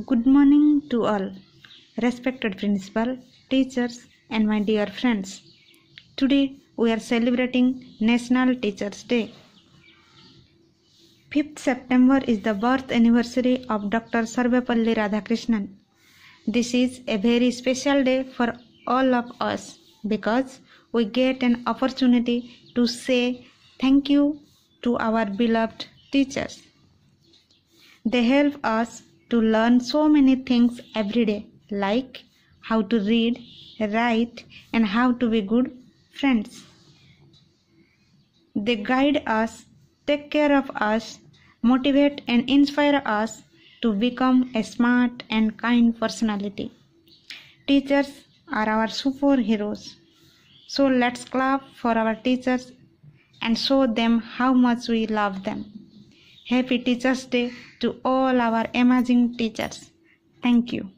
Good morning to all, respected principal, teachers, and my dear friends. Today we are celebrating National Teachers' Day. 5th September is the birth anniversary of Dr. Sarvepalli Radhakrishnan. This is a very special day for all of us because we get an opportunity to say thank you to our beloved teachers. They help us to learn so many things every day, like how to read, write, and how to be good friends. They guide us, take care of us, motivate and inspire us to become a smart and kind personality. Teachers are our superheroes. So let's clap for our teachers and show them how much we love them. Happy Teachers' Day to all our amazing teachers. Thank you.